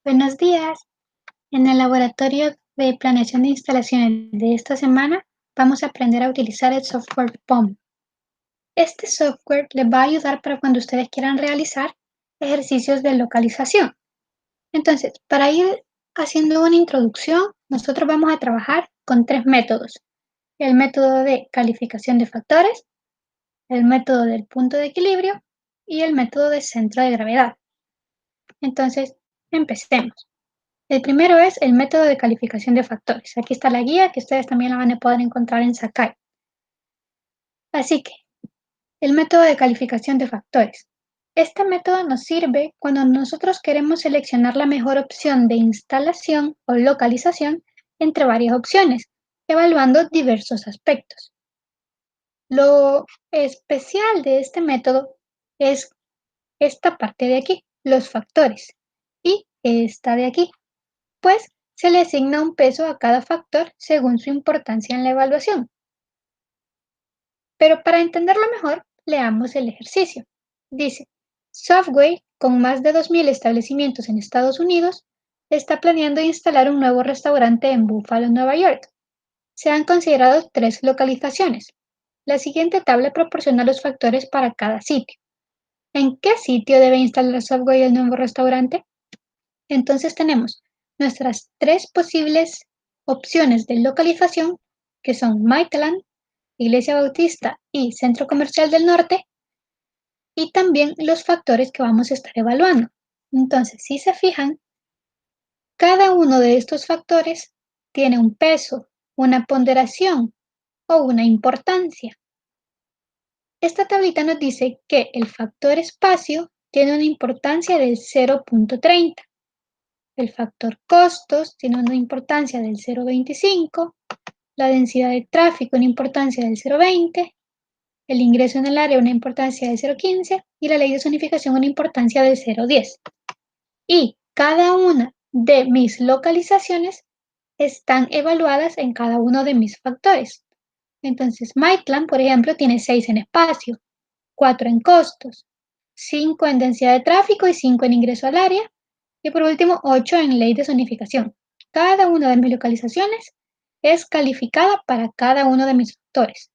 Buenos días. En el laboratorio de planeación de instalaciones de esta semana vamos a aprender a utilizar el software POM. Este software les va a ayudar para cuando ustedes quieran realizar ejercicios de localización. Entonces, para ir haciendo una introducción, nosotros vamos a trabajar con tres métodos. El método de calificación de factores, el método del punto de equilibrio y el método de centro de gravedad. Entonces, empecemos. El primero es el método de calificación de factores. Aquí está la guía que ustedes también la van a poder encontrar en Sakai. Así que, el método de calificación de factores. Este método nos sirve cuando nosotros queremos seleccionar la mejor opción de instalación o localización entre varias opciones, evaluando diversos aspectos. Lo especial de este método es esta parte de aquí, los factores, y esta de aquí, pues se le asigna un peso a cada factor según su importancia en la evaluación. Pero para entenderlo mejor, leamos el ejercicio. Dice, Subway, con más de 2.000 establecimientos en Estados Unidos, está planeando instalar un nuevo restaurante en Buffalo, Nueva York. Se han considerado tres localizaciones. La siguiente tabla proporciona los factores para cada sitio. ¿En qué sitio debe instalar Subway el nuevo restaurante? Entonces tenemos nuestras tres posibles opciones de localización, que son Maitland, Iglesia Bautista y Centro Comercial del Norte, y también los factores que vamos a estar evaluando. Entonces, si se fijan, cada uno de estos factores tiene un peso, una ponderación o una importancia. Esta tablita nos dice que el factor espacio tiene una importancia del 0.30. El factor costos tiene una importancia del 0.25, la densidad de tráfico una importancia del 0.20, el ingreso en el área una importancia del 0.15 y la ley de zonificación una importancia del 0.10. Y cada una de mis localizaciones están evaluadas en cada uno de mis factores. Entonces, Maitland, por ejemplo, tiene 6 en espacio, 4 en costos, 5 en densidad de tráfico y 5 en ingreso al área, y por último, 8 en ley de zonificación. Cada una de mis localizaciones es calificada para cada uno de mis factores.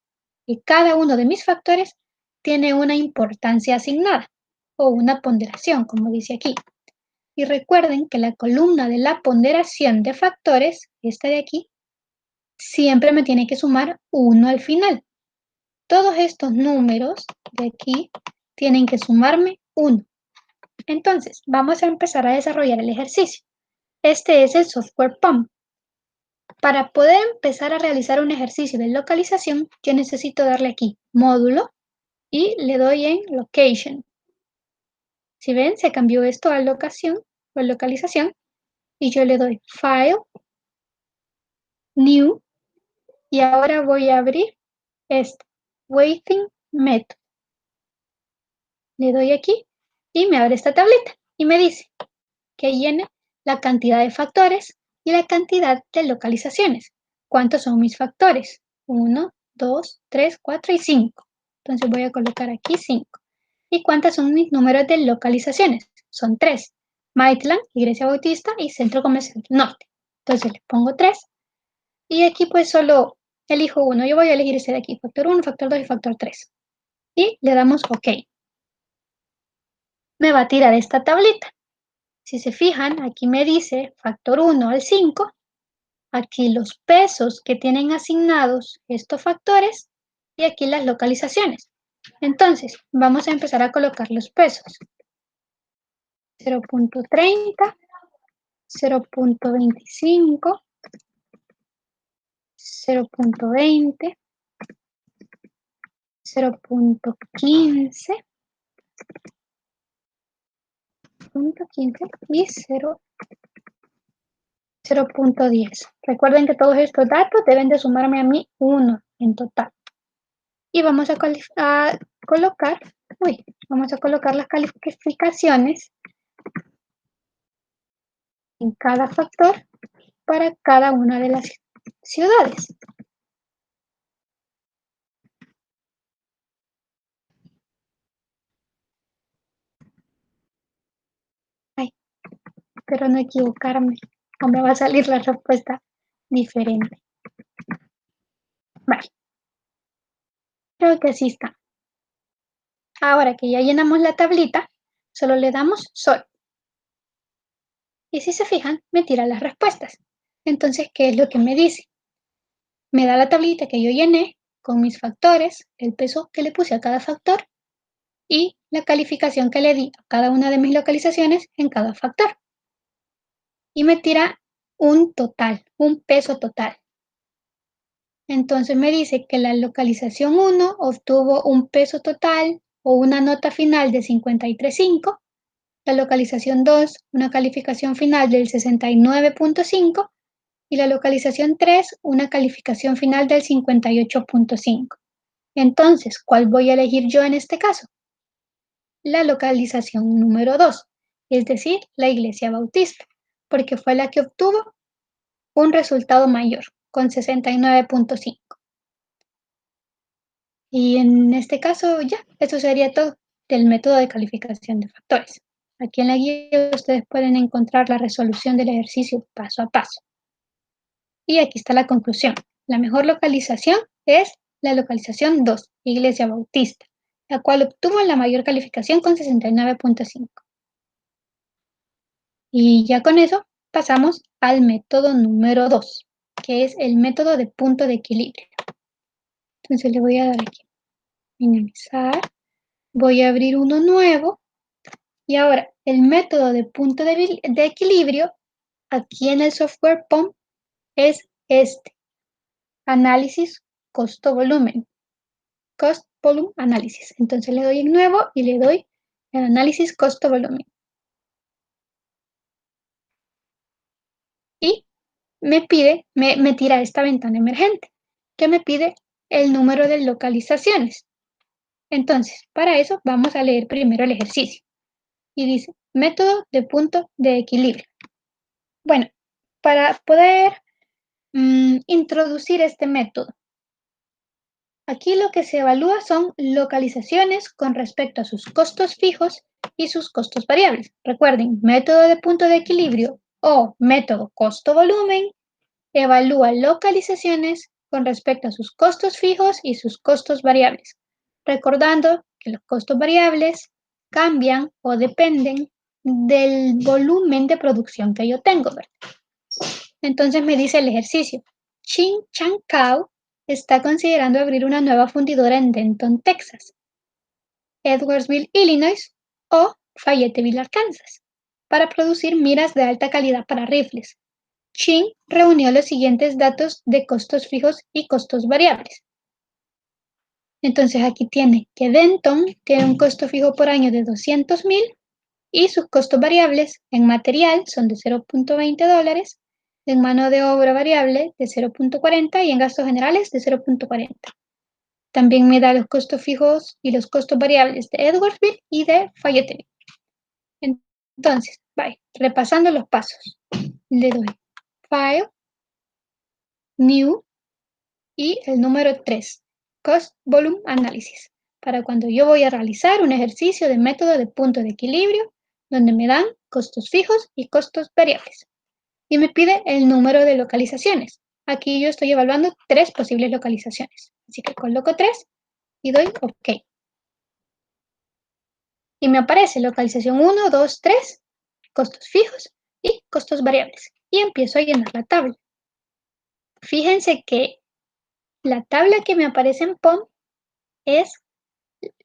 Y cada uno de mis factores tiene una importancia asignada o una ponderación, como dice aquí. Y recuerden que la columna de la ponderación de factores, esta de aquí, siempre me tiene que sumar 1 al final. Todos estos números de aquí tienen que sumarme 1. Entonces, vamos a empezar a desarrollar el ejercicio. Este es el software POM. Para poder empezar a realizar un ejercicio de localización, yo necesito darle aquí módulo y le doy en location. Si ven, se cambió esto a locación o localización y yo le doy file, new y ahora voy a abrir este waiting method. Le doy aquí y me abre esta tableta y me dice que llene la cantidad de factores y la cantidad de localizaciones. ¿Cuántos son mis factores? 1, 2, 3, 4 y 5. Entonces voy a colocar aquí 5. ¿Y cuántas son mis números de localizaciones? Son 3. Maitland, Iglesia Bautista y Centro Comercial del Norte. Entonces les pongo 3. Y aquí pues solo elijo uno. Yo voy a elegir ese de aquí, factor 1, factor 2 y factor 3. Y le damos OK. Me va a tirar esta tablita. Si se fijan, aquí me dice factor 1 al 5, aquí los pesos que tienen asignados estos factores y aquí las localizaciones. Entonces, vamos a empezar a colocar los pesos. 0.30, 0.25, 0.20, 0.15, 0.15 y 0.10. Recuerden que todos estos datos deben de sumarme a mí 1 en total. Y vamos a colocar las calificaciones en cada factor para cada una de las ciudades. Ahí. Espero no equivocarme o me va a salir la respuesta diferente. Vale, creo que así está. Ahora que ya llenamos la tablita, solo le damos Sol. Y si se fijan, me tira las respuestas. Entonces, ¿qué es lo que me dice? Me da la tablita que yo llené con mis factores, el peso que le puse a cada factor y la calificación que le di a cada una de mis localizaciones en cada factor. Y me tira un total, un peso total. Entonces me dice que la localización 1 obtuvo un peso total o una nota final de 53.5, la localización 2 una calificación final del 69.5 y la localización 3 una calificación final del 58.5. Entonces, ¿cuál voy a elegir yo en este caso? La localización número 2, es decir, la Iglesia Bautista, porque fue la que obtuvo un resultado mayor, con 69.5. Y en este caso ya, eso sería todo del método de calificación de factores. Aquí en la guía ustedes pueden encontrar la resolución del ejercicio paso a paso. Y aquí está la conclusión. La mejor localización es la localización 2, Iglesia Bautista, la cual obtuvo la mayor calificación con 69.5. Y ya con eso pasamos al método número 2, que es el método de punto de equilibrio. Entonces le voy a dar aquí, minimizar, voy a abrir uno nuevo y ahora el método de punto de equilibrio aquí en el software POM es este, análisis costo-volumen, cost-volume análisis. Entonces le doy en nuevo y le doy el análisis costo-volumen. Y me tira esta ventana emergente, que me pide el número de localizaciones. Entonces, para eso vamos a leer primero el ejercicio. Y dice, método de punto de equilibrio. Bueno, para poder introducir este método, aquí lo que se evalúa son localizaciones con respecto a sus costos fijos y sus costos variables. Recuerden, método de punto de equilibrio o método costo-volumen evalúa localizaciones con respecto a sus costos fijos y sus costos variables, recordando que los costos variables cambian o dependen del volumen de producción que yo tengo, ¿verdad? Entonces me dice el ejercicio, Chin Chan Cao está considerando abrir una nueva fundidora en Denton, Texas, Edwardsville, Illinois o Fayetteville, Arkansas, para producir miras de alta calidad para rifles. Chin reunió los siguientes datos de costos fijos y costos variables. Entonces aquí tiene que Denton tiene un costo fijo por año de $200,000 y sus costos variables en material son de $0.20, en mano de obra variable de 0.40 y en gastos generales de 0.40. También me da los costos fijos y los costos variables de Edwardsville y de Fayetteville. Entonces, repasando los pasos. Le doy File, New y el número 3, Cost Volume Analysis, para cuando yo voy a realizar un ejercicio de método de punto de equilibrio donde me dan costos fijos y costos variables. Y me pide el número de localizaciones. Aquí yo estoy evaluando 3 posibles localizaciones. Así que coloco 3 y doy OK. Y me aparece localización 1, 2, 3, costos fijos y costos variables. Y empiezo a llenar la tabla. Fíjense que la tabla que me aparece en POM es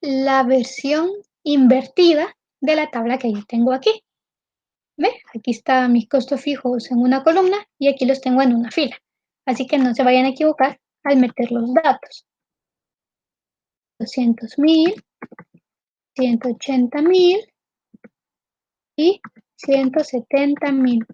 la versión invertida de la tabla que yo tengo aquí. ¿Ve? Aquí están mis costos fijos en una columna y aquí los tengo en una fila. Así que no se vayan a equivocar al meter los datos. 200,000, 180,000 y 170,000.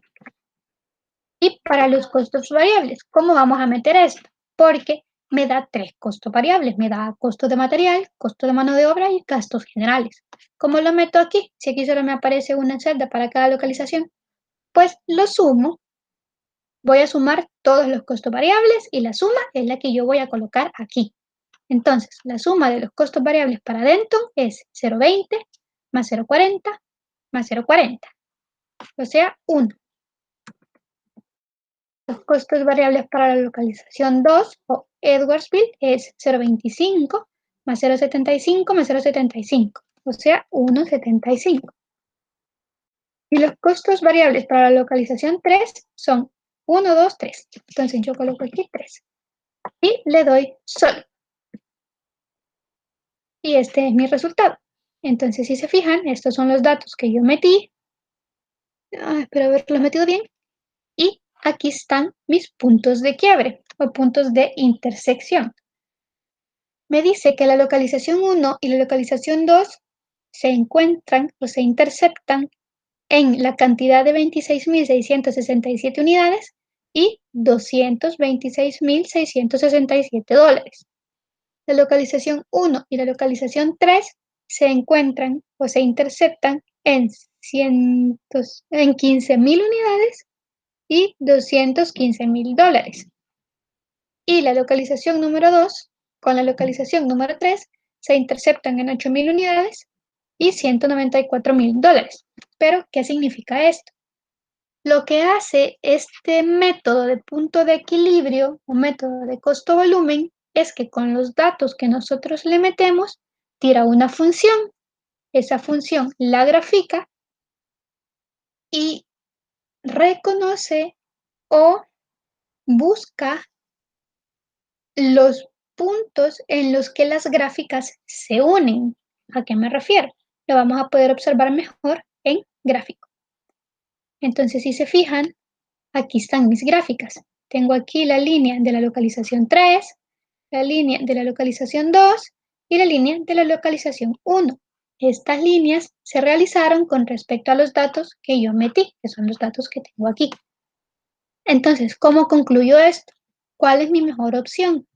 Y para los costos variables, ¿cómo vamos a meter esto? Porque me da 3 costos variables. Me da costo de material, costo de mano de obra y gastos generales. ¿Cómo lo meto aquí? Si aquí solo me aparece una celda para cada localización, pues lo sumo. Voy a sumar todos los costos variables y la suma es la que yo voy a colocar aquí. Entonces, la suma de los costos variables para Denton es 0,20 más 0,40 más 0,40. o sea, 1. Los costos variables para la localización 2 o Edwardsville es 0,25 más 0,75 más 0,75, o sea, 1,75. Y los costos variables para la localización 3 son 1, 2, 3. Entonces yo coloco aquí 3 y le doy Sol. Y este es mi resultado. Entonces, si se fijan, estos son los datos que yo metí. Espero haberlos metido bien. Y aquí están mis puntos de quiebre o puntos de intersección. Me dice que la localización 1 y la localización 2 se encuentran o se interceptan en la cantidad de 26.667 unidades y $226.667. La localización 1 y la localización 3 se encuentran o se interceptan en 15.000 unidades y $215.000. Y la localización número 2 con la localización número 3 se interceptan en 8.000 unidades y $194.000. Pero, ¿qué significa esto? Lo que hace este método de punto de equilibrio o método de costo-volumen es que con los datos que nosotros le metemos, tira una función. Esa función la grafica y reconoce o busca los puntos en los que las gráficas se unen. ¿A qué me refiero? Lo vamos a poder observar mejor en gráfico. Entonces, si se fijan, aquí están mis gráficas. Tengo aquí la línea de la localización 3, la línea de la localización 2 y la línea de la localización 1. Estas líneas se realizaron con respecto a los datos que yo metí, que son los datos que tengo aquí. Entonces, ¿cómo concluyo esto? ¿Cuál es mi mejor opción?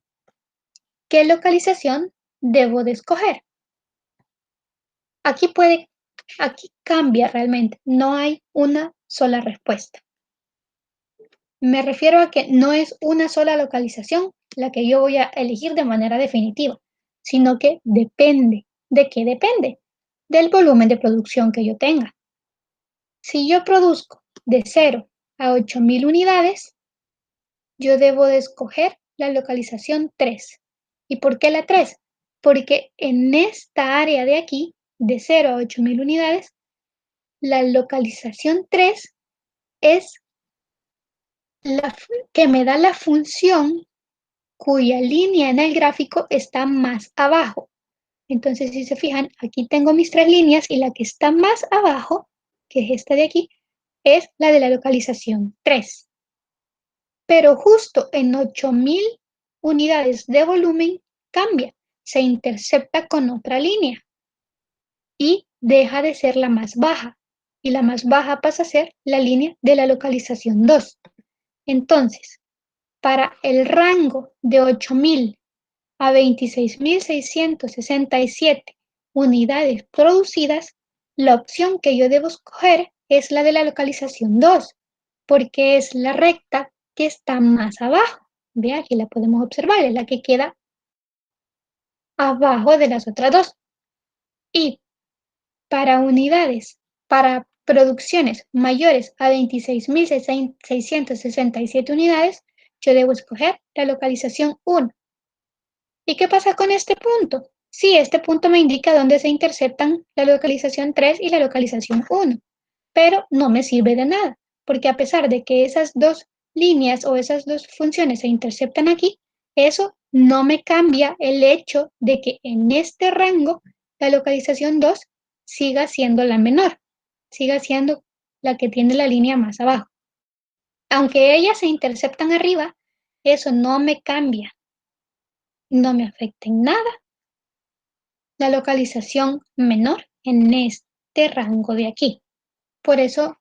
¿Qué localización debo de escoger? Aquí cambia realmente, no hay una sola respuesta. Me refiero a que no es una sola localización la que yo voy a elegir de manera definitiva, sino que depende. ¿De qué depende? Del volumen de producción que yo tenga. Si yo produzco de 0 a 8.000 unidades, yo debo de escoger la localización 3. ¿Y por qué la 3? Porque en esta área de aquí, de 0 a 8.000 unidades, la localización 3 es la que me da la función cuya línea en el gráfico está más abajo. Entonces, si se fijan, aquí tengo mis 3 líneas y la que está más abajo, que es esta de aquí, es la de la localización 3. Pero justo en 8.000 unidades de volumen cambia, se intercepta con otra línea y deja de ser la más baja. Y la más baja pasa a ser la línea de la localización 2. Entonces, para el rango de 8.000 a 26.667 unidades producidas, la opción que yo debo escoger es la de la localización 2, porque es la recta que está más abajo. Ve, aquí la podemos observar, es la que queda abajo de las otras dos. Y para unidades, para producciones mayores a 26.667 unidades, yo debo escoger la localización 1. ¿Y qué pasa con este punto? Sí, este punto me indica dónde se interceptan la localización 3 y la localización 1, pero no me sirve de nada, porque a pesar de que esas dos líneas o esas dos funciones se interceptan aquí, eso no me cambia el hecho de que en este rango la localización 2 siga siendo la menor, siga siendo la que tiene la línea más abajo. Aunque ellas se interceptan arriba, eso no me cambia, no me afecta en nada la localización menor en este rango de aquí. Por eso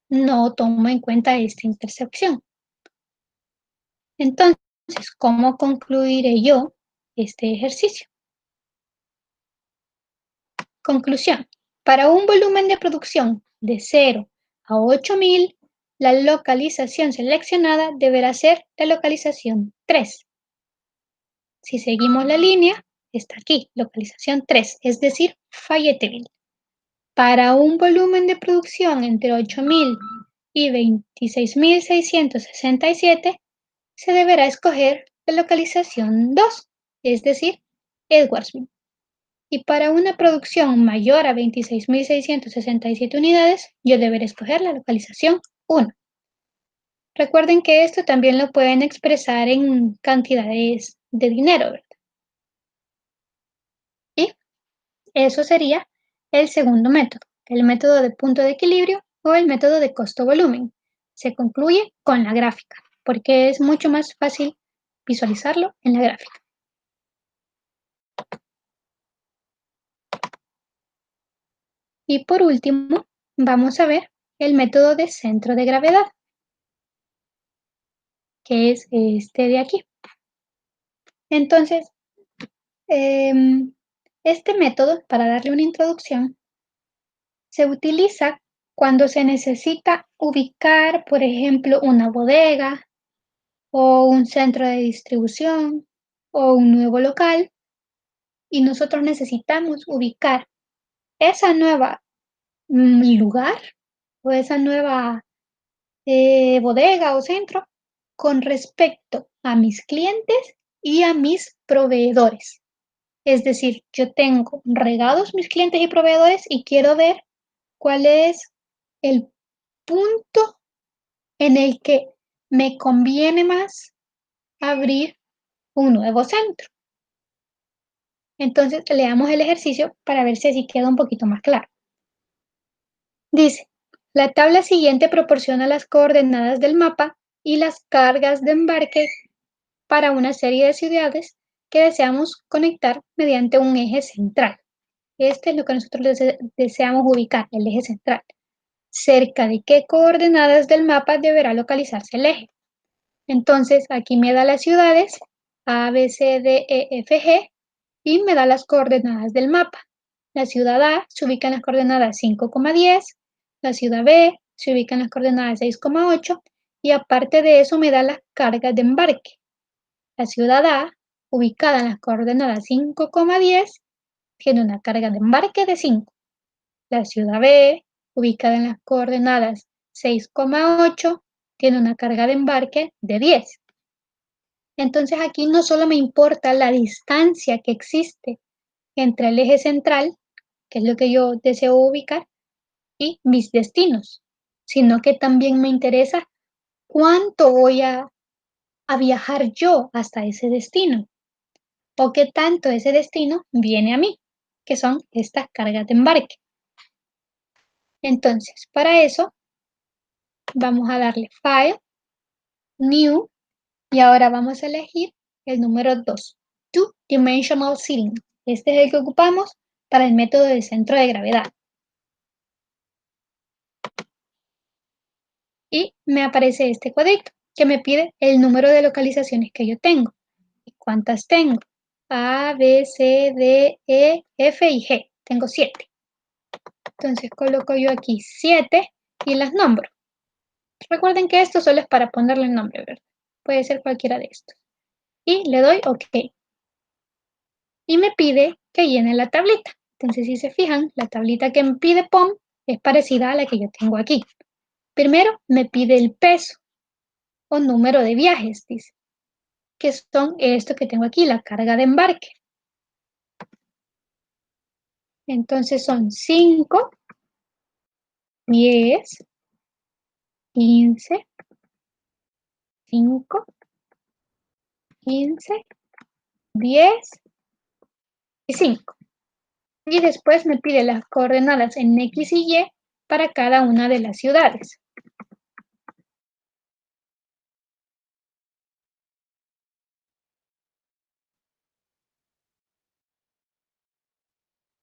no tomo en cuenta esta intersección. Entonces, ¿cómo concluiré yo este ejercicio? Conclusión. Para un volumen de producción de 0 a 8.000, la localización seleccionada deberá ser la localización 3. Si seguimos la línea, está aquí, localización 3, es decir, Fayetteville. Para un volumen de producción entre 8.000 y 26.667, se deberá escoger la localización 2, es decir, Edwardsville. Y para una producción mayor a 26.667 unidades, yo deberé escoger la localización 1. Recuerden que esto también lo pueden expresar en cantidades de dinero, ¿verdad? Y eso sería el segundo método, el método de punto de equilibrio o el método de costo-volumen. Se concluye con la gráfica, porque es mucho más fácil visualizarlo en la gráfica. Y por último, vamos a ver el método de centro de gravedad, que es este de aquí. Entonces, este método, para darle una introducción, se utiliza cuando se necesita ubicar, por ejemplo, una bodega o un centro de distribución o un nuevo local, y nosotros necesitamos ubicar esa nueva lugar o esa nueva bodega o centro con respecto a mis clientes y a mis proveedores. Es decir, yo tengo regados mis clientes y proveedores y quiero ver cuál es el punto en el que me conviene más abrir un nuevo centro. Entonces, leamos el ejercicio para ver si así queda un poquito más claro. Dice, la tabla siguiente proporciona las coordenadas del mapa y las cargas de embarque para una serie de ciudades que deseamos conectar mediante un eje central. Este es lo que nosotros deseamos ubicar, el eje central. ¿Cerca de qué coordenadas del mapa deberá localizarse el eje? Entonces, aquí me da las ciudades A, B, C, D, E, F, G y me da las coordenadas del mapa. La ciudad A se ubica en las coordenadas 5,10, la ciudad B se ubica en las coordenadas 6,8 y aparte de eso me da las cargas de embarque. La ciudad A, ubicada en las coordenadas 5,10, tiene una carga de embarque de 5. La ciudad B, ubicada en las coordenadas 6,8, tiene una carga de embarque de 10. Entonces aquí no solo me importa la distancia que existe entre el eje central, que es lo que yo deseo ubicar, y mis destinos, sino que también me interesa cuánto voy a viajar yo hasta ese destino o qué tanto ese destino viene a mí, que son estas cargas de embarque. Entonces, para eso vamos a darle File, New, y ahora vamos a elegir el número 2, Two Dimensional Seating. Este es el que ocupamos para el método de centro de gravedad. Y me aparece este cuadrito que me pide el número de localizaciones que yo tengo. ¿Y cuántas tengo? A, B, C, D, E, F y G. Tengo 7. Entonces coloco yo aquí 7 y las nombro. Recuerden que esto solo es para ponerle el nombre, ¿verdad? Puede ser cualquiera de estos. Y le doy OK. Y me pide que llene la tablita. Entonces, si se fijan, la tablita que me pide POM es parecida a la que yo tengo aquí. Primero me pide el peso o número de viajes, dice, que son esto que tengo aquí, la carga de embarque. Entonces son 5, 10, 15, 5, 15, 10 y 5. Y después me pide las coordenadas en X y Y para cada una de las ciudades.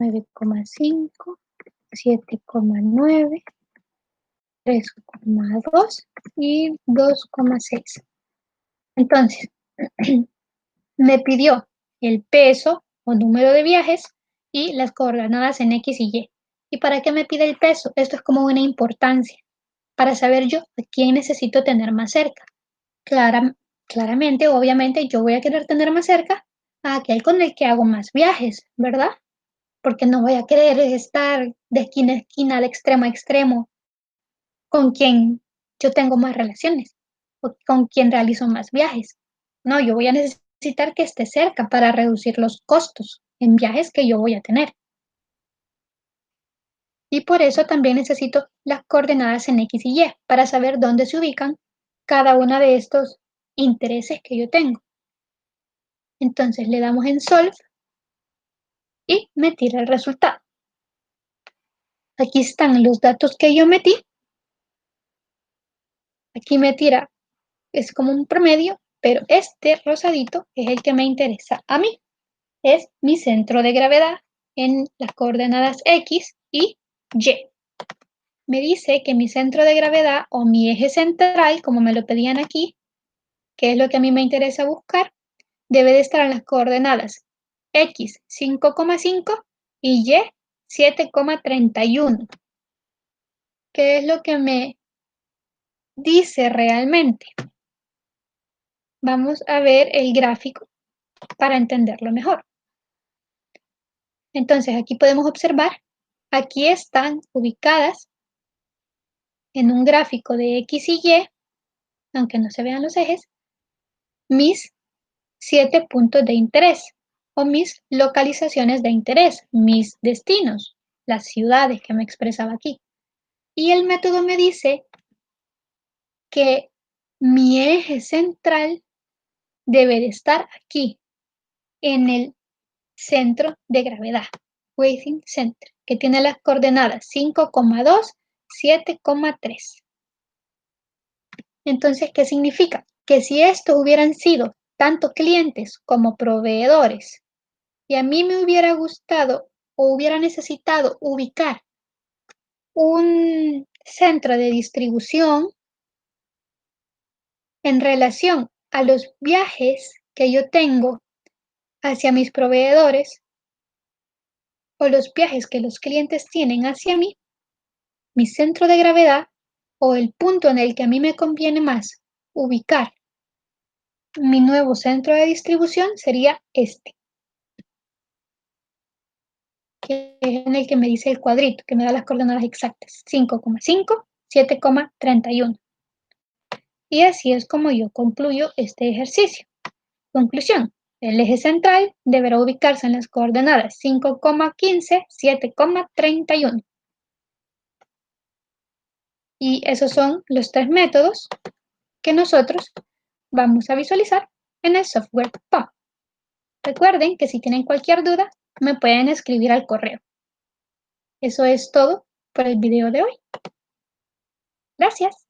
9,5, 7,9, 3,2 y 2,6. Entonces, me pidió el peso o número de viajes y las coordenadas en X y Y. ¿Y para qué me pide el peso? Esto es como una importancia para saber yo a quién necesito tener más cerca. Claramente, obviamente, yo voy a querer tener más cerca a aquel con el que hago más viajes, ¿verdad? porque no voy a querer estar de esquina a esquina, de extremo a extremo, con quien yo tengo más relaciones o con quien realizo más viajes. No, yo voy a necesitar que esté cerca para reducir los costos en viajes que yo voy a tener. Y por eso también necesito las coordenadas en X y Y para saber dónde se ubican cada uno de estos intereses que yo tengo. Entonces le damos en Solve y me tira el resultado. Aquí están los datos que yo metí. Aquí me tira, es como un promedio, pero este rosadito es el que me interesa a mí. Es mi centro de gravedad en las coordenadas X y Y. Me dice que mi centro de gravedad o mi eje central, como me lo pedían aquí, que es lo que a mí me interesa buscar, debe de estar en las coordenadas X 5,5 y Y 7,31. ¿Qué es lo que me dice realmente? Vamos a ver el gráfico para entenderlo mejor. Entonces, aquí podemos observar, aquí están ubicadas en un gráfico de X y Y, aunque no se vean los ejes, mis 7 puntos de interés o mis localizaciones de interés, mis destinos, las ciudades que me expresaba aquí. Y el método me dice que mi eje central debe de estar aquí, en el centro de gravedad, Weighting Center, que tiene las coordenadas 5,2, 7,3. Entonces, ¿qué significa? Que si estos hubieran sido tanto clientes como proveedores, y a mí me hubiera gustado o hubiera necesitado ubicar un centro de distribución en relación a los viajes que yo tengo hacia mis proveedores o los viajes que los clientes tienen hacia mí, mi centro de gravedad o el punto en el que a mí me conviene más ubicar mi nuevo centro de distribución sería este, que es en el que me dice el cuadrito, que me da las coordenadas exactas, 5,5, 7,31. Y así es como yo concluyo este ejercicio. Conclusión. El eje central deberá ubicarse en las coordenadas 5,15, 7,31. Y esos son los tres métodos que nosotros vamos a visualizar en el software POM. Recuerden que si tienen cualquier duda, me pueden escribir al correo. Eso es todo por el video de hoy. Gracias.